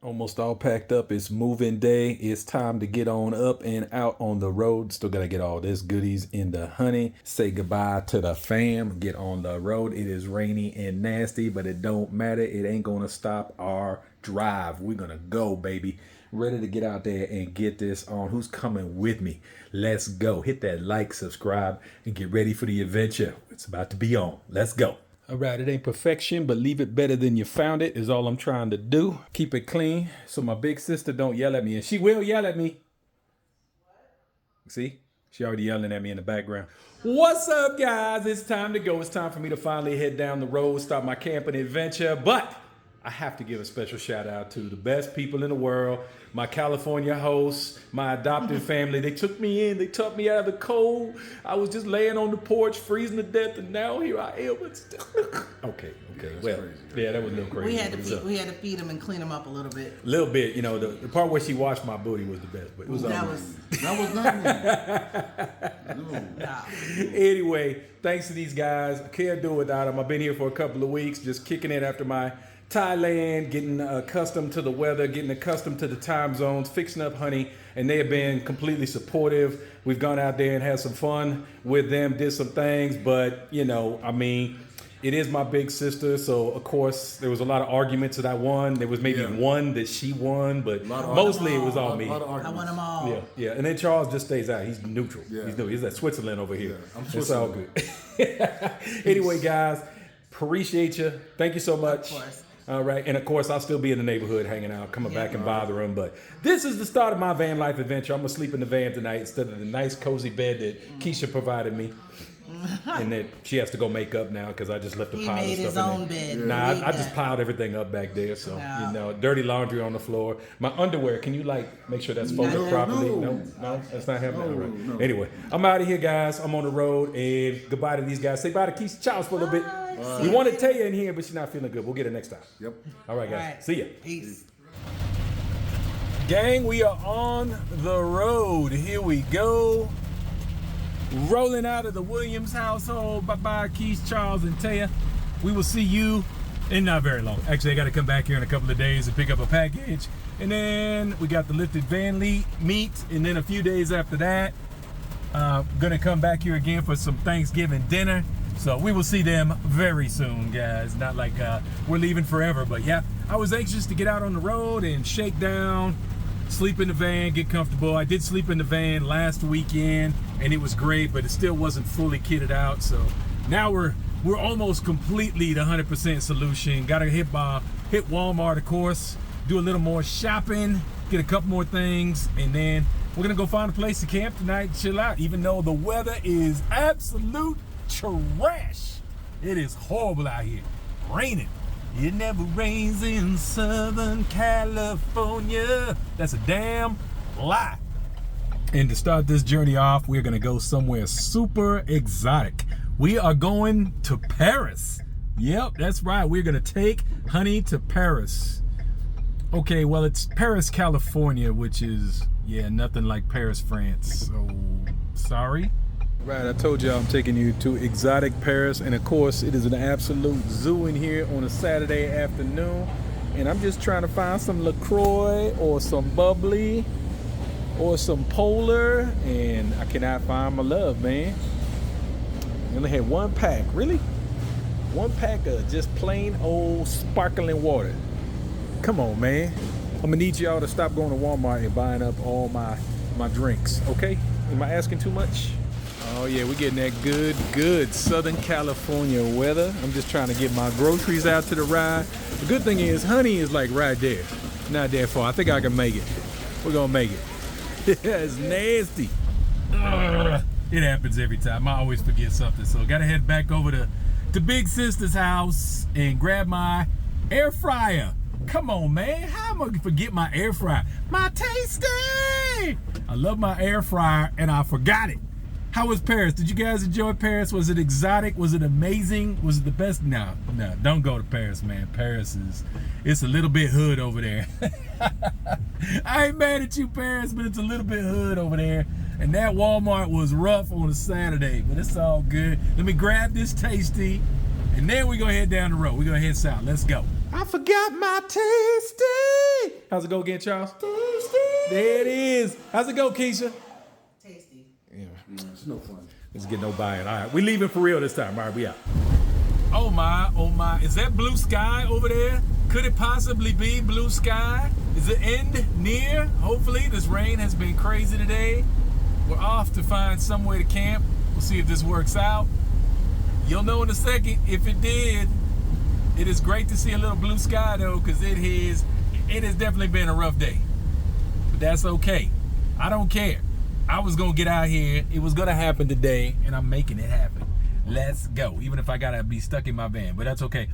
Almost all packed up. It's moving day. It's time to get on up and out on the road. Still gotta get all this goodies in the honey. Say goodbye to the fam. Get on the road. It is rainy and nasty, but it don't matter. It ain't gonna stop our drive. We're gonna go, baby. Ready to get out there and get this on. Who's coming with me? Let's go. Hit that like, subscribe, and get ready for the adventure. It's about to be on. Let's go. All right, it ain't perfection, but leave it better than you found it is all I'm trying to do. Keep it clean so my big sister don't yell at me, and she will yell at me. See? She already yelling at me in the background. What's up, guys? It's time to go. It's time for me to finally head down the road, start my camping adventure, but I have to give a special shout out to the best people in the world, my California hosts, my adopted family. They took me in, they took me out of the cold. I was just laying on the porch, freezing to death, and now here I am. Okay. Well, crazy. Yeah, that was a little crazy. We had to feed them and clean them up a little bit. A little bit, you know, the part where she washed my booty was the best, but it was that was nothing. Anyway, thanks to these guys. I can't do it without them. I've been here for a couple of weeks, just kicking it after my Thailand, getting accustomed to the weather, getting accustomed to the time zones, fixing up honey, and they have been completely supportive. We've gone out there and had some fun with them, did some things, but, you know, I mean, it is my big sister, so of course there was a lot of arguments that I won. There was maybe one that she won, but mostly it was all me. I won them all. Yeah. And then Charles just stays out. He's neutral. Yeah. He's at Switzerland over here. Yeah, I'm Switzerland. It's all good. Anyway, guys, appreciate you. Thank you so much. Of course. All right, and of course, I'll still be in the neighborhood hanging out, coming back and bother them. But this is the start of my van life adventure. I'm gonna sleep in the van tonight instead of the nice cozy bed that Keisha provided me. And that she has to go make up now because I just left a pile of stuff in there. He made his own bed. Nah, I just piled everything up back there. So, you know, dirty laundry on the floor. My underwear, can you make sure that's folded properly? No, that's not happening. All right. No. Anyway, I'm out of here, guys. I'm on the road, and goodbye to these guys. Say bye to Keisha Charles for a little bit. We want to tell you in here, but she's not feeling good. We'll get her next time. Yep. All right, guys. All right. See ya. Peace. Gang, we are on the road. Here we go. Rolling out of the Williams household. Bye-bye, Keith, Charles, and Taya. We will see you in not very long. Actually, I got to come back here in a couple of days and pick up a package. And then we got the lifted van meet. And then a few days after that, gonna come back here again for some Thanksgiving dinner. So we will see them very soon, guys. Not like we're leaving forever, but yeah, I was anxious to get out on the road and shake down, sleep in the van, get comfortable. I did sleep in the van last weekend and it was great, but it still wasn't fully kitted out. So now we're almost completely the 100% solution. Gotta hit Walmart, of course, do a little more shopping, get a couple more things, and then we're gonna go find a place to camp tonight and chill out, even though the weather is absolute trash. It is horrible out here. Raining. It never rains in Southern California. That's a damn lie. And to start this journey off, we're gonna go somewhere super exotic. We are going to Paris. Yep, that's right. We're gonna take honey to Paris. Okay, well, it's Paris, California, which is, nothing like Paris, France. So, sorry. Right, I told you I'm taking you to exotic Paris, and of course it is an absolute zoo in here on a Saturday afternoon, and I'm just trying to find some LaCroix or some bubbly or some polar, and I cannot find my love, man. I only had one pack. Really? One pack of just plain old sparkling water. Come on, man. I'm gonna need y'all to stop going to Walmart and buying up all my drinks, okay? Am I asking too much? Oh yeah, we're getting that good Southern California weather. I'm just trying to get my groceries out to the ride. The good thing is, honey is like right there. Not that far. I think I can make it. We're gonna make it. It's nasty. It happens every time. I always forget something. So gotta head back over to Big Sister's house and grab my air fryer. Come on, man. How am I gonna forget my air fryer? My tasty! I love my air fryer and I forgot it. How was Paris? Did you guys enjoy Paris? Was it exotic? Was it amazing? Was it the best? No, don't go to Paris, man. Paris it's a little bit hood over there. I ain't mad at you, Paris, but it's a little bit hood over there. And that Walmart was rough on a Saturday, but it's all good. Let me grab this tasty, and then we're gonna head down the road. We're gonna head south. Let's go. I forgot my tasty. How's it go again, Charles? Tasty. There it is. How's it go, Keisha? Tasty. Yeah. It's no fun. Let's get no buying. All right, we leaving for real this time. All right, we out. Oh my. Is that blue sky over there? Could it possibly be blue sky? Is the end near? Hopefully, this rain has been crazy today. We're off to find somewhere to camp. We'll see if this works out. You'll know in a second if it did. It is great to see a little blue sky though, because it has definitely been a rough day. But that's okay. I don't care. I was gonna get out here. It was gonna happen today, and I'm making it happen. Let's go. Even if I gotta be stuck in my van, but that's okay.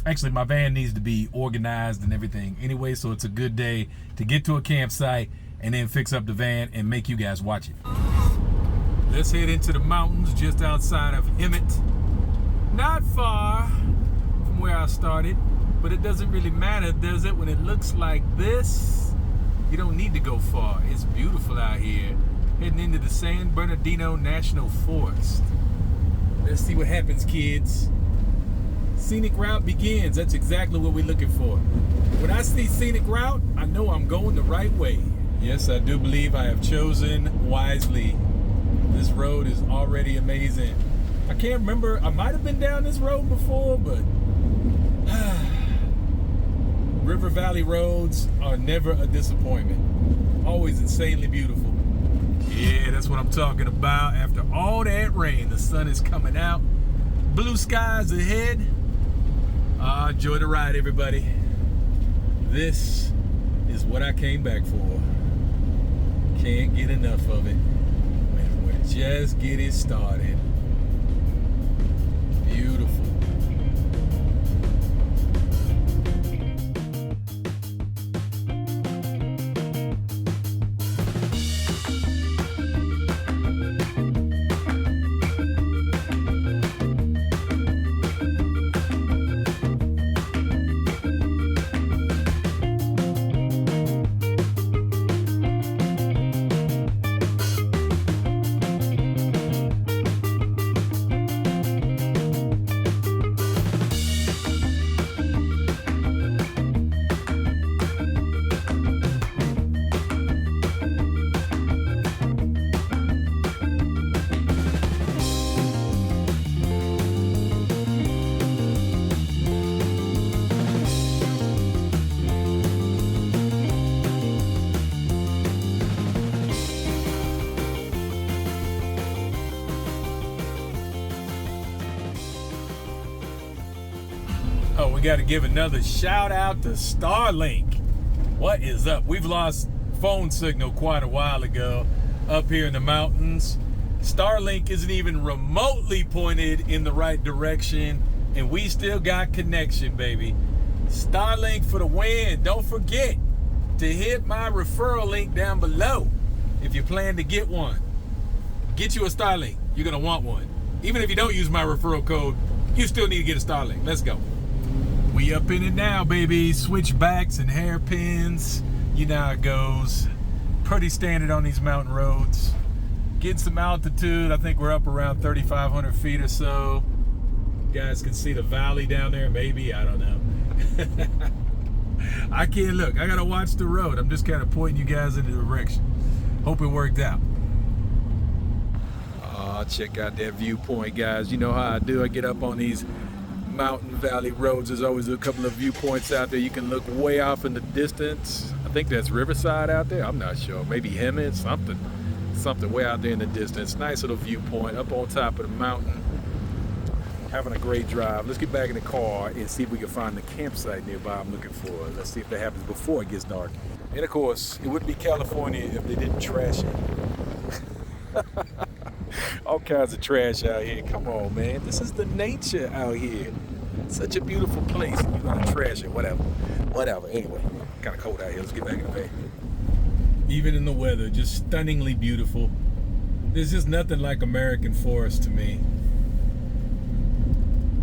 Actually, my van needs to be organized and everything anyway, so it's a good day to get to a campsite and then fix up the van and make you guys watch it. Let's head into the mountains just outside of Hemet. Not far from where I started, but it doesn't really matter, does it? When it looks like this, you don't need to go far. It's beautiful out here. Heading into the San Bernardino National Forest. Let's see what happens, kids. Scenic route begins. That's exactly what we're looking for. When I see scenic route, I know I'm going the right way. Yes, I do believe I have chosen wisely. This road is already amazing. I can't remember, I might have been down this road before, but River Valley roads are never a disappointment. Always insanely beautiful. Yeah, that's what I'm talking about. After all that rain, the sun is coming out. Blue skies ahead. Enjoy the ride, everybody. This is what I came back for. Can't get enough of it. And we're just getting started. Beautiful. Oh, we got to give another shout out to Starlink. What is up? We've lost phone signal quite a while ago up here in the mountains. Starlink isn't even remotely pointed in the right direction, and we still got connection, baby. Starlink for the win. Don't forget to hit my referral link down below if you plan to get one. Get you a Starlink. You're going to want one. Even if you don't use my referral code, you still need to get a Starlink. Let's go. We up in it now, baby. Switchbacks and hairpins. You know how it goes. Pretty standard on these mountain roads. Getting some altitude. I think we're up around 3,500 feet or so. You guys can see the valley down there, maybe. I don't know. I can't look. I gotta watch the road. I'm just kind of pointing you guys in the direction. Hope it worked out. Oh, check out that viewpoint, guys. You know how I do. I get up on these mountain valley roads. There's always a couple of viewpoints out there. You can look way off in the distance. I think that's Riverside out there. I'm not sure. Maybe Hemet, something way out there in the distance. Nice little viewpoint up on top of the mountain. Having a great drive. Let's get back in the car and see if we can find the campsite nearby I'm looking for. Let's see if that happens before it gets dark. And of course, it wouldn't be California if they didn't trash it. All kinds of trash out here. Come on, man. This is the nature out here. Such a beautiful place. You're gonna trash it, whatever. Anyway, kind of cold out here. Let's get back in the van. Even in the weather, just stunningly beautiful. There's just nothing like American forest to me.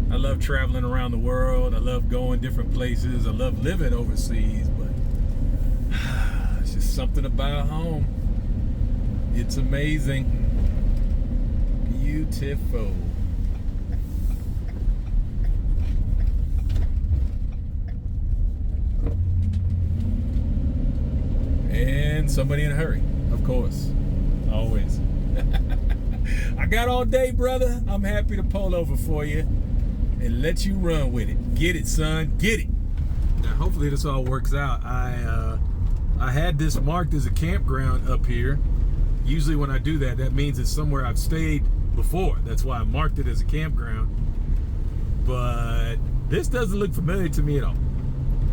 I love traveling around the world. I love going different places. I love living overseas, but it's just something about home. It's amazing. Beautiful. And somebody in a hurry, of course. Always. I got all day, brother. I'm happy to pull over for you and let you run with it. Get it, son. Get it. Now, hopefully this all works out. I had this marked as a campground up here. Usually when I do that, that means it's somewhere I've stayed before. That's why I marked it as a campground. But this doesn't look familiar to me at all.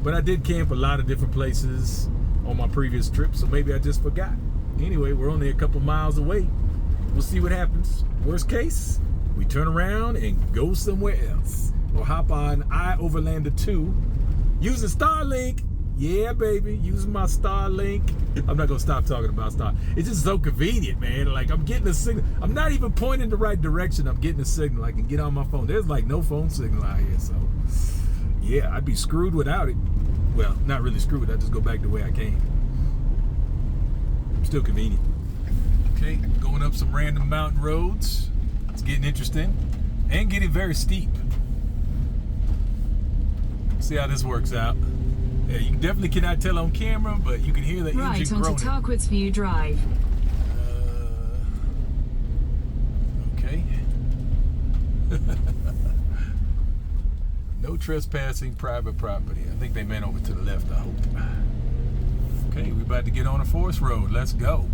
But I did camp a lot of different places on my previous trip, so maybe I just forgot. Anyway, we're only a couple miles away. We'll see what happens. Worst case, we turn around and go somewhere else. Or hop on iOverlander 2 using Starlink. Yeah, baby, using my Starlink. I'm not gonna stop talking about Star. It's just so convenient, man. Like, I'm getting a signal. I'm not even pointing the right direction. I'm getting a signal. I can get on my phone. There's like no phone signal out here, so yeah, I'd be screwed without it. Well, not really screwed. I just go back the way I came. Still convenient. Okay, going up some random mountain roads. It's getting interesting and getting very steep. See how this works out. Yeah, you definitely cannot tell on camera, but you can hear the engine groaning. Right onto Tarquit's View Drive. Okay. No trespassing private property. I think they meant over to the left, I hope. Okay, we're about to get on a forest road. Let's go.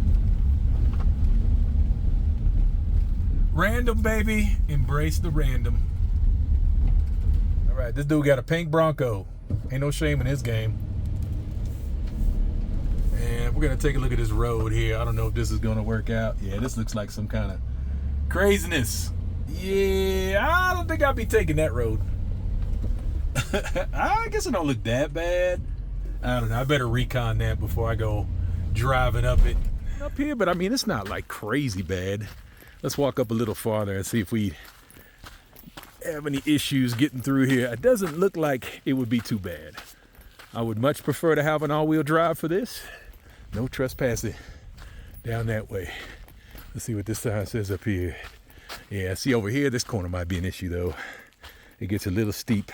Random, baby. Embrace the random. All right, this dude got a pink Bronco. Ain't no shame in his game. And we're gonna take a look at this road here. I don't know if this is gonna work out. Yeah, this looks like some kind of craziness. Yeah, I don't think I'll be taking that road. I guess it don't look that bad. I don't know. I better recon that before I go driving up it. Up here, but I mean, it's not like crazy bad. Let's walk up a little farther and see if we have any issues getting through here. It doesn't look like it would be too bad. I would much prefer to have an all-wheel drive for this. No trespassing down that way. Let's see what this sign says up here. Yeah, see over here, this corner might be an issue though. It gets a little steep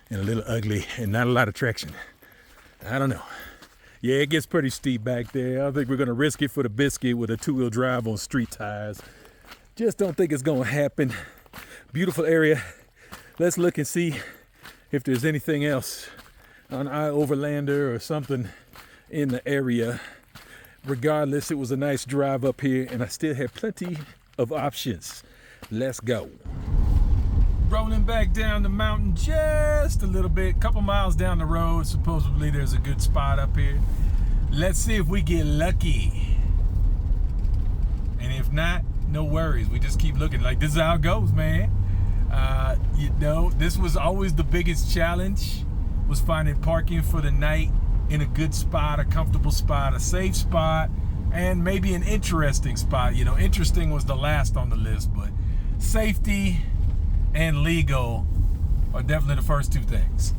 and a little ugly and not a lot of traction. I don't know. Yeah, it gets pretty steep back there. I don't think we're gonna risk it for the biscuit with a two-wheel drive on street tires. Just don't think it's gonna happen. Beautiful area. Let's look and see if there's anything else on iOverlander or something in the area. Regardless, it was a nice drive up here and I still have plenty of options. Let's go. Rolling back down the mountain just a little bit, couple miles down the road. Supposedly there's a good spot up here. Let's see if we get lucky. And if not, no worries. We just keep looking. Like, this is how it goes, man. You know, this was always the biggest challenge, was finding parking for the night in a good spot, a comfortable spot, a safe spot, and maybe an interesting spot. You know, interesting was the last on the list, but safety and legal are definitely the first two things.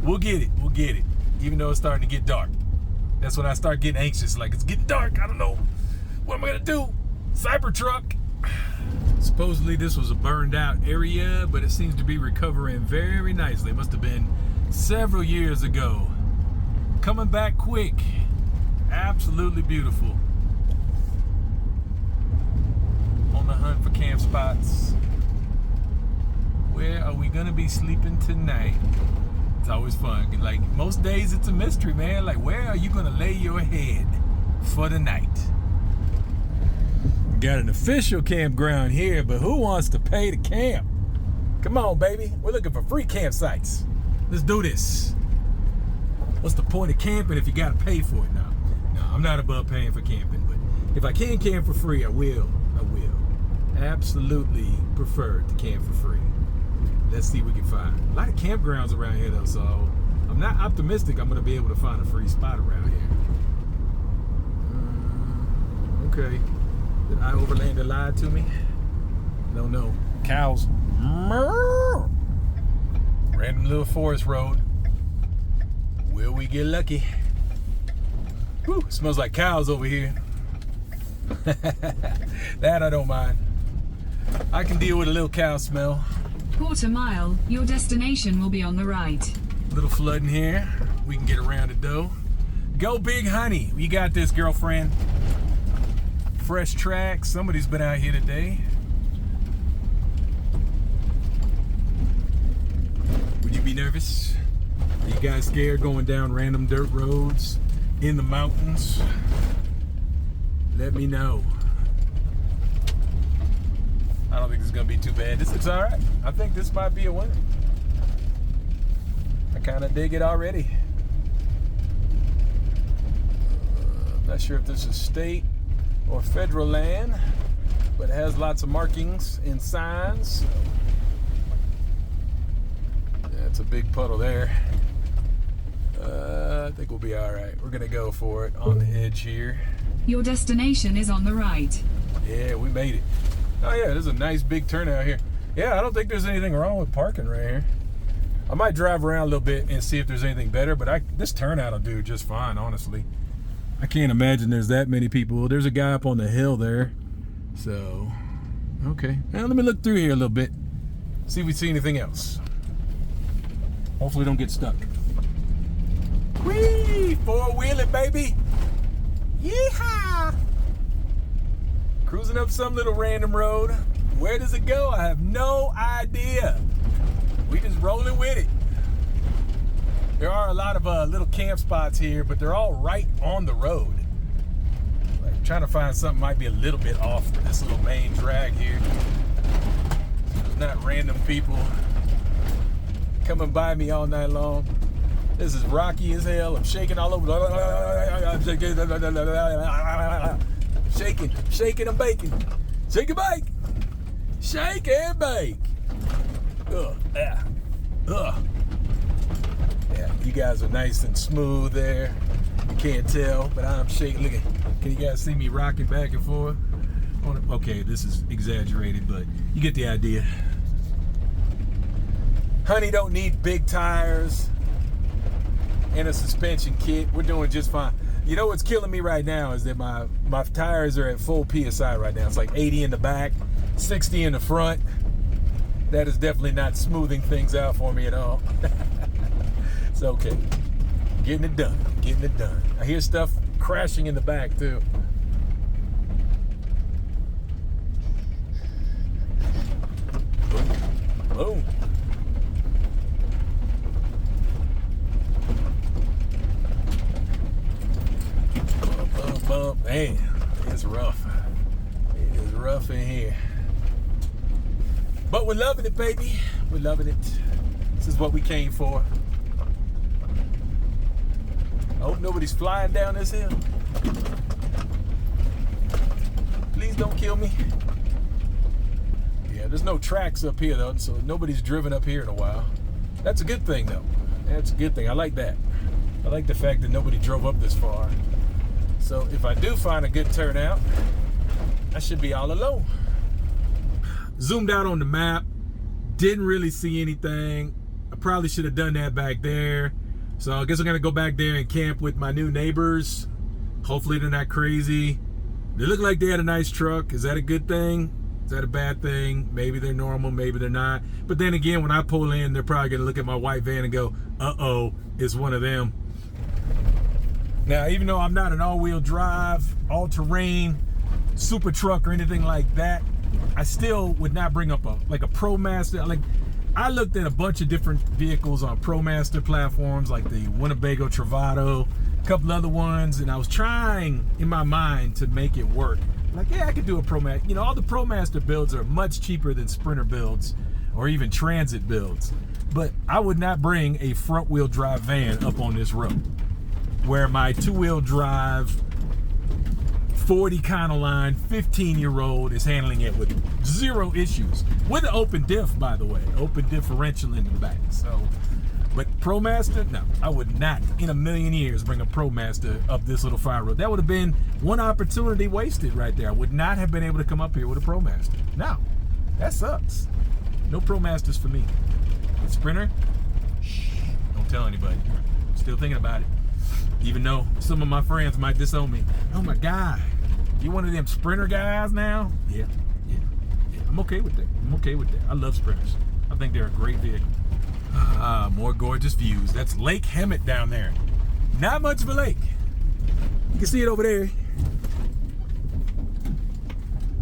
We'll get it. We'll get it. Even though it's starting to get dark. That's when I start getting anxious. Like, it's getting dark. I don't know. What am I going to do? Cybertruck. Supposedly this was a burned out area, but it seems to be recovering very nicely. It must have been several years ago. Coming back quick. Absolutely beautiful. On the hunt for camp spots. Where are we gonna be sleeping tonight? It's always fun. Like, most days it's a mystery, man. Like, where are you gonna lay your head for the night? Got an official campground here, but who wants to pay to camp? Come on, baby. We're looking for free campsites. Let's do this. What's the point of camping if you gotta pay for it? No, I'm not above paying for camping, but if I can camp for free, I will. Absolutely prefer to camp for free. Let's see what we can find. A lot of campgrounds around here though, so I'm not optimistic I'm gonna be able to find a free spot around here. Okay. Did iOverlander lie to me? No. Cows. Random little forest road. Will we get lucky? Whew, smells like cows over here. That I don't mind. I can deal with a little cow smell. Quarter mile, your destination will be on the right. A little flooding here. We can get around it though. Go big honey. You got this, girlfriend. Fresh tracks. Somebody's been out here today. Would you be nervous? Are you guys scared going down random dirt roads in the mountains? Let me know. I don't think this is gonna be too bad. This looks all right. I think this might be a winner. I kind of dig it already. Not sure if this is state or federal land, but it has lots of markings and signs. That's a big puddle there. I think we'll be all right. We're gonna go for it on the edge here. Your destination is on the right. Yeah, we made it. Oh yeah, there's a nice big turnout here. Yeah, I don't think there's anything wrong with parking right here. I might drive around a little bit and see if there's anything better, but this turnout will do just fine, honestly. I can't imagine there's that many people. There's a guy up on the hill there. So, okay. Now let me look through here a little bit. See if we see anything else. Hopefully don't get stuck. Whee! Four-wheeling, baby! Yeehaw! Cruising up some little random road. Where does it go? I have no idea. We just rolling with it. There are a lot of little camp spots here, but they're all right on the road. Like trying to find something might be a little bit off this little main drag here. There's not random people coming by me all night long. This is rocky as hell. I'm shaking all over. I'm shaking and baking. Shake and bake. Shake and bake. Yeah. Yeah, you guys are nice and smooth there. You can't tell, but I'm shaking. Look at, can you guys see me rocking back and forth? Okay, this is exaggerated, but you get the idea. Honey don't need big tires and a suspension kit. We're doing just fine. You know what's killing me right now is that my tires are at full PSI right now. It's like 80 in the back, 60 in the front. That is definitely not smoothing things out for me at all. It's okay. Getting it done. Getting it done. I hear stuff crashing in the back too. Boom. Bump. Man, it's rough. It is rough in here. But we're loving it, baby. We're loving it. This is what we came for. I hope nobody's flying down this hill. Please don't kill me. Yeah, there's no tracks up here though, so nobody's driven up here in a while. That's a good thing though. That's a good thing. I like that. I like the fact that nobody drove up this far. So if I do find a good turnout, I should be all alone. Zoomed out on the map, didn't really see anything. I probably should have done that back there. So I guess I'm gonna go back there and camp with my new neighbors. Hopefully they're not crazy. They look like they had a nice truck. Is that a good thing? Is that a bad thing? Maybe they're normal, maybe they're not. But then again, when I pull in, they're probably gonna look at my white van and go, uh-oh, it's one of them. Now, even though I'm not an all-wheel drive, all-terrain, super truck or anything like that, I still would not bring up a ProMaster. Like, I looked at a bunch of different vehicles on ProMaster platforms, like the Winnebago Travato, a couple other ones, and I was trying in my mind to make it work. Like, yeah, I could do a ProMaster. You know, all the ProMaster builds are much cheaper than Sprinter builds or even Transit builds. But I would not bring a front-wheel drive van up on this road, where my two-wheel drive 40 Econoline 15-year-old is handling it with zero issues. With an open diff, by the way. Open differential in the back. So, but ProMaster, no, I would not in a million years bring a ProMaster up this little fire road. That would have been one opportunity wasted right there. I would not have been able to come up here with a ProMaster. No, that sucks. No ProMasters for me. Sprinter, shh, don't tell anybody. Still thinking about it. Even though some of my friends might disown me. Oh my God, you one of them Sprinter guys now? Yeah. I'm okay with that. I love Sprinters. I think they're a great vehicle. More gorgeous views. That's Lake Hemet down there. Not much of a lake, You can see it over there.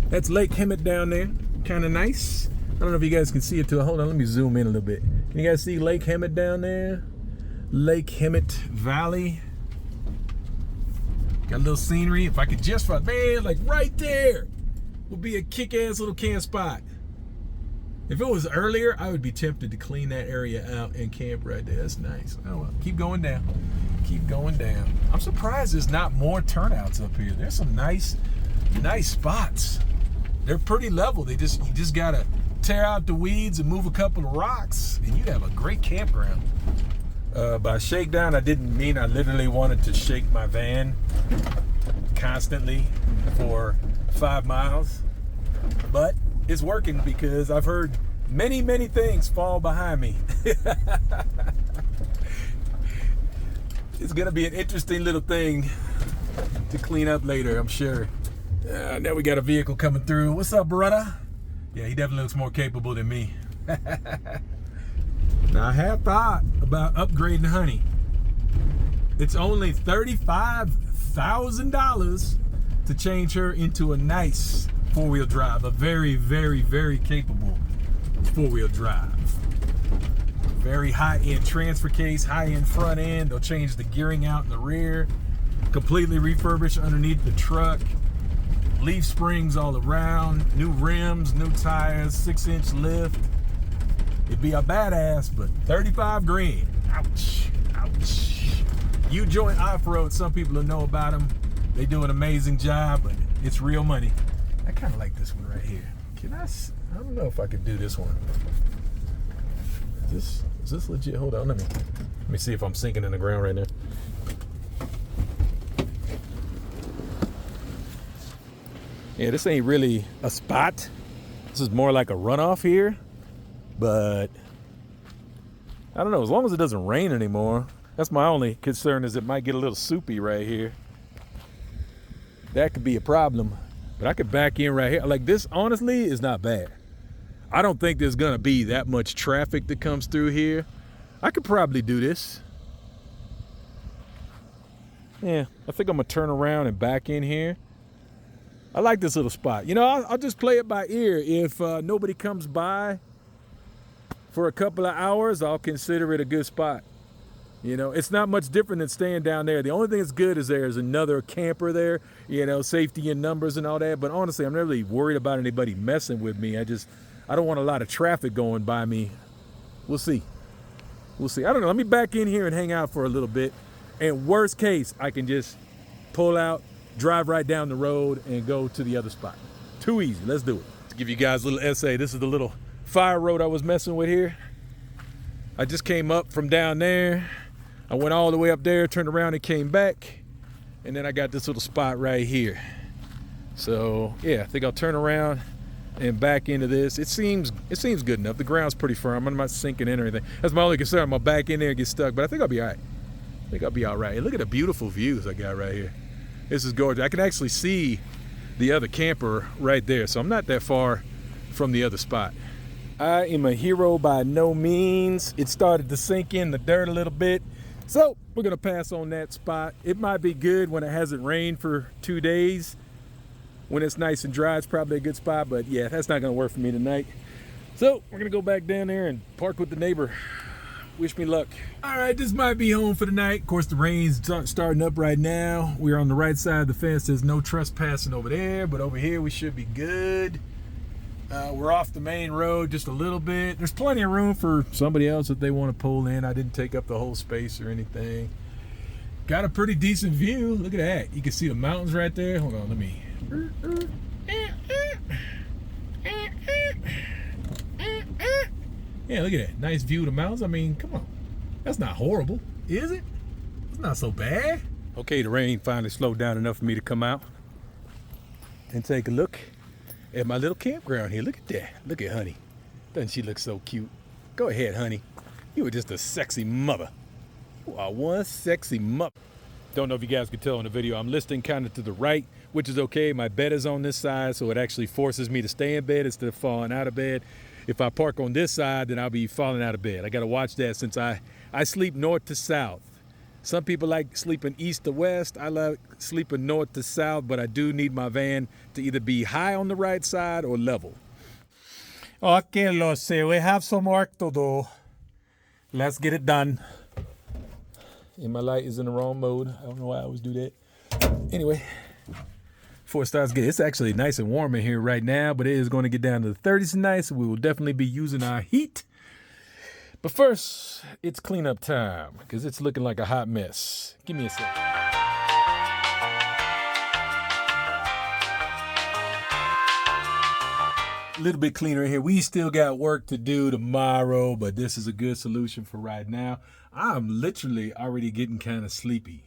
That's Lake Hemet down there. Kind of nice. I don't know if you guys can see it too. Hold on, let me zoom in a little bit. Can you guys see Lake Hemet down there? Lake Hemet Valley. Got a little scenery. If I could just find, man, like right there would be a kick-ass little camp spot. If it was earlier, I would be tempted to clean that area out and camp right there. That's nice. Oh well, keep going down. Keep going down. I'm surprised there's not more turnouts up here. There's some nice spots. They're pretty level. You just gotta tear out the weeds and move a couple of rocks, and you'd have a great campground. By shakedown, I didn't mean I literally wanted to shake my van constantly for 5 miles, but it's working because I've heard many things fall behind me. It's gonna be an interesting little thing to clean up later, I'm sure. Now we got a vehicle coming through. What's up, brother? Yeah, he definitely looks more capable than me. Now I have thought about upgrading Honey. It's only $35,000 to change her into a nice 4-wheel drive, a very capable 4-wheel drive. Very high-end transfer case, high-end front end. They'll change the gearing out in the rear. Completely refurbished underneath the truck. Leaf springs all around. New rims, new tires, 6-inch lift. It'd be a badass, but 35 grand. Ouch, ouch. U-joint off-road, some people will know about them. They do an amazing job, but it's real money. I kind of like this one right here. I don't know if I could do this one. Is this legit? Hold on, let me see if I'm sinking in the ground right now. Yeah, this ain't really a spot. This is more like a runoff here, but I don't know, as long as it doesn't rain anymore. That's my only concern, is it might get a little soupy right here. That could be a problem, but I could back in right here. Like this, honestly, is not bad. I don't think there's gonna be that much traffic that comes through here. I could probably do this. Yeah, I think I'm gonna turn around and back in here. I like this little spot. You know, I'll just play it by ear. If nobody comes by for a couple of hours, I'll consider it a good spot. You know, it's not much different than staying down there. The only thing that's good is there's another camper there, you know, safety in numbers and all that. But honestly, I'm not really worried about anybody messing with me. I don't want a lot of traffic going by me. We'll see. We'll see. I don't know. Let me back in here and hang out for a little bit. And worst case, I can just pull out, drive right down the road and go to the other spot. Too easy. Let's do it. To give you guys a little essay, this is the little fire road I was messing with here. I just came up from down there. I went all the way up there, turned around and came back. And then I got this little spot right here. So yeah, I think I'll turn around and back into this. It seems good enough. The ground's pretty firm. I'm not sinking in or anything. That's my only concern. I'm gonna back in there and get stuck, but I think I'll be all right. I think I'll be all right. And look at the beautiful views I got right here. This is gorgeous. I can actually see the other camper right there, so I'm not that far from the other spot. I am a hero by no means. It started to sink in the dirt a little bit, so we're gonna pass on that spot. It might be good when it hasn't rained for 2 days. When it's nice and dry, it's probably a good spot, but yeah, that's not gonna work for me tonight. So we're gonna go back down there and park with the neighbor. Wish me luck. All right, this might be home for the night. Of course, the rain's starting up right now. We're on the right side of the fence. There's no trespassing over there, but over here we should be good. We're off the main road just a little bit. There's plenty of room for somebody else if they want to pull in. I didn't take up the whole space or anything. Got a pretty decent view. Look at that. You can see the mountains right there. Hold on, let me. Yeah, look at that. Nice view of the mountains. I mean, come on. That's not horrible, is it? It's not so bad. Okay, the rain finally slowed down enough for me to come out and take a look at my little campground here. Look at that. Look at Honey. Doesn't she look so cute? Go ahead, Honey. You were just a sexy mother. You are one sexy mother. Don't know if you guys could tell in the video, I'm listing kind of to the right, which is okay. My bed is on this side, so it actually forces me to stay in bed instead of falling out of bed. If I park on this side, then I'll be falling out of bed. I got to watch that since I sleep north to south. Some people like sleeping east to west. I like sleeping north to south, but I do need my van to either be high on the right side or level. Okay, lo sé. We have some work to do. Let's get it done. And my light is in the wrong mode. I don't know why I always do that. Anyway, before it starts getting, it's actually nice and warm in here right now, but it is going to get down to the 30s tonight, so we will definitely be using our heat. But first, it's cleanup time, because it's looking like a hot mess. Give me a second. A little bit cleaner in here. We still got work to do tomorrow, but this is a good solution for right now. I'm literally already getting kind of sleepy.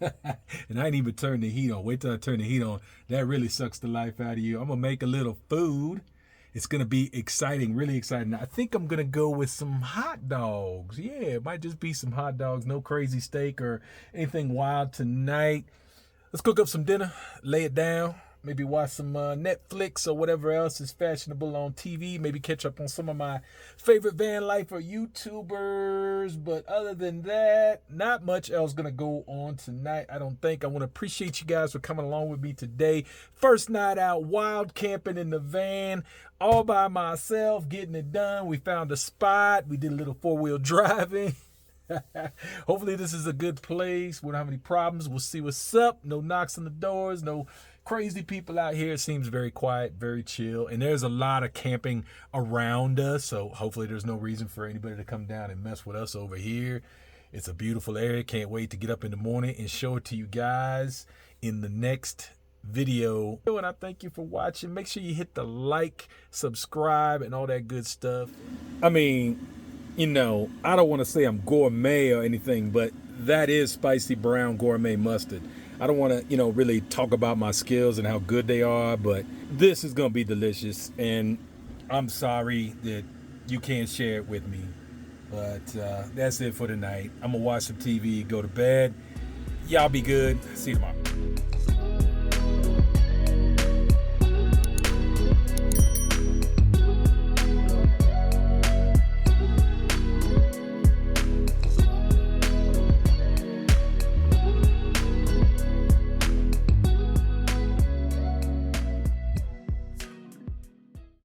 And I ain't even turned the heat on. Wait till I turn the heat on. That really sucks the life out of you. I'm going to make a little food. It's going to be exciting, really exciting. I think I'm going to go with some hot dogs. Yeah, it might just be some hot dogs. No crazy steak or anything wild tonight. Let's cook up some dinner, lay it down. Maybe watch some Netflix or whatever else is fashionable on TV. Maybe catch up on some of my favorite Vanlife or YouTubers. But other than that, not much else going to go on tonight, I don't think. I want to appreciate you guys for coming along with me today. First night out, wild camping in the van, all by myself, getting it done. We found a spot. We did a little four-wheel driving. Hopefully this is a good place. We don't have any problems. We'll see what's up. No knocks on the doors. No crazy people out here. It seems very quiet, very chill. And there's a lot of camping around us. So hopefully there's no reason for anybody to come down and mess with us over here. It's a beautiful area. Can't wait to get up in the morning and show it to you guys in the next video. And I thank you for watching. Make sure you hit the like, subscribe, and all that good stuff. I mean, you know, I don't want to say I'm gourmet or anything, but that is spicy brown gourmet mustard. I don't want to, you know, really talk about my skills and how good they are, but this is going to be delicious. And I'm sorry that you can't share it with me, but that's it for tonight. I'm going to watch some TV, go to bed. Y'all be good. See you tomorrow.